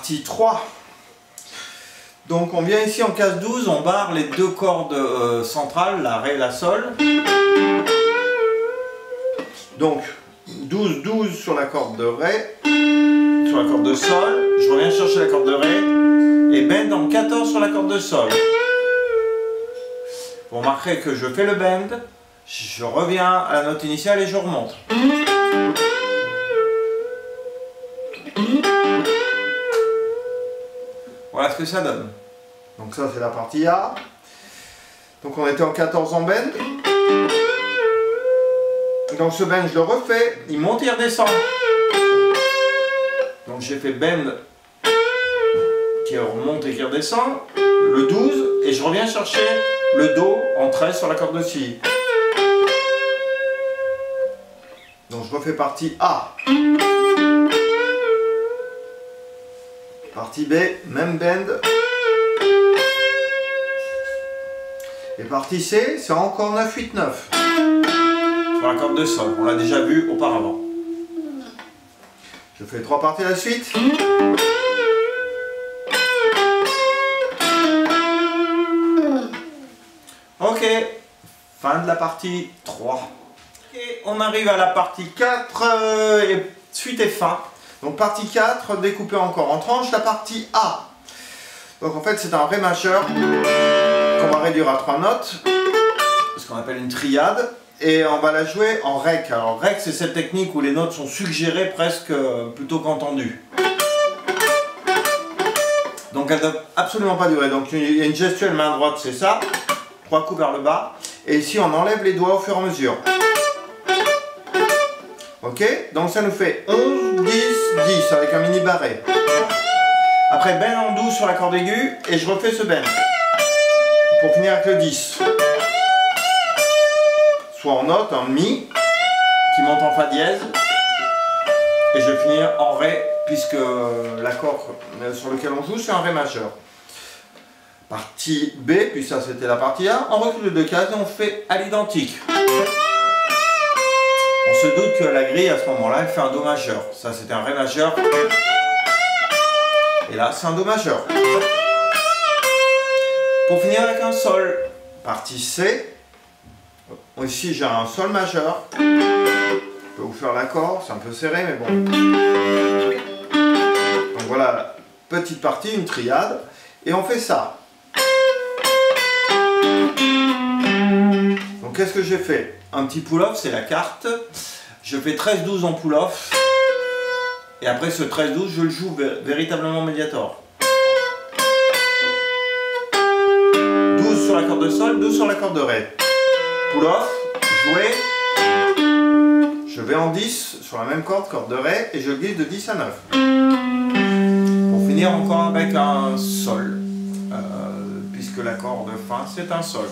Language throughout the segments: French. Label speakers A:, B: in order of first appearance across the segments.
A: Partie 3. Donc on vient ici en case 12, on barre les deux cordes centrales, la Ré et la Sol. Donc 12, 12 sur la corde de Ré, sur la corde de Sol, je reviens chercher la corde de Ré, et bend en 14 sur la corde de Sol. Vous remarquerez que je fais le bend, je reviens à la note initiale et je remonte. Voilà ce que ça donne. Donc ça c'est la partie A. Donc on était en 14 en bend. Donc ce bend je le refais, il monte et il redescend. Donc j'ai fait bend qui remonte et qui redescend, le 12, et je reviens chercher le Do en 13 sur la corde de Si. Donc je refais partie A. Partie B, même bend. Et partie C, c'est encore 9, 8, 9. Sur la corde de Sol, on l'a déjà vu auparavant. Je fais 3 parties à la suite. Ok, fin de la partie 3. Et on arrive à la partie 4 et suite et fin. Donc partie 4, découpée encore en tranches, la partie A. Donc en fait c'est un Ré majeur qu'on va réduire à 3 notes, ce qu'on appelle une triade, et on va la jouer en rec. Alors rec c'est cette technique où les notes sont suggérées presque plutôt qu'entendues. Donc elles ne doivent absolument pas durer. Donc il y a une gestuelle main droite, c'est ça, 3 coups vers le bas, et ici on enlève les doigts au fur et à mesure. Ok, donc ça nous fait 11, 10, 10 avec un mini barré. Après bend en 12 sur la corde aiguë et je refais ce bend pour finir avec le 10. Soit en note, en mi qui monte en fa dièse, et je vais finir en ré puisque l'accord sur lequel on joue c'est un Ré majeur. Partie B, puis ça c'était la partie A, on recule de 2 cases et on fait à l'identique. On se doute que la grille à ce moment-là, elle fait un Do majeur. Ça, c'était un Ré majeur. Et là, c'est un Do majeur. Pour finir avec un Sol, partie C. Ici, j'ai un Sol majeur. Je peux vous faire l'accord, c'est un peu serré, mais bon. Donc voilà, petite partie, une triade. Et on fait ça. Donc qu'est-ce que j'ai fait? Un petit pull-off, c'est la carte. Je fais 13-12 en pull-off. Et après ce 13-12, je le joue véritablement médiator. 12 sur la corde de Sol, 12 sur la corde de Ré. Pull-off, joué. Je vais en 10 sur la même corde de Ré, et je glisse de 10 à 9. Pour finir encore avec un Sol. Puisque l'accord de fin, c'est un Sol.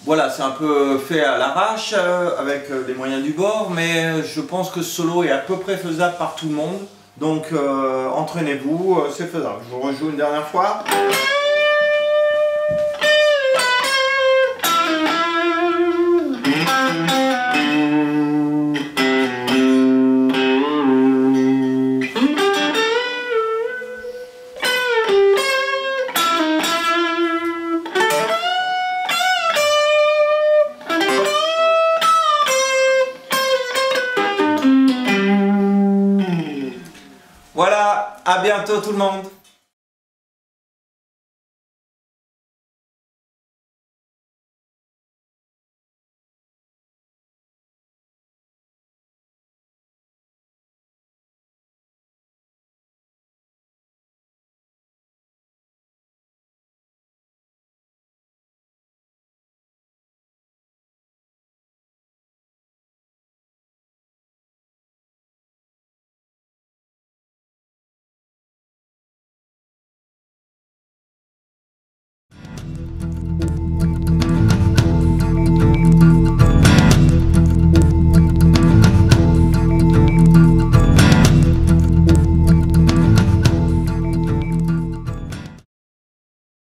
A: Voilà, c'est un peu fait à l'arrache avec les moyens du bord, mais je pense que ce solo est à peu près faisable par tout le monde. Donc entraînez-vous, c'est faisable. Je vous rejoue une dernière fois. Voilà, à bientôt tout le monde.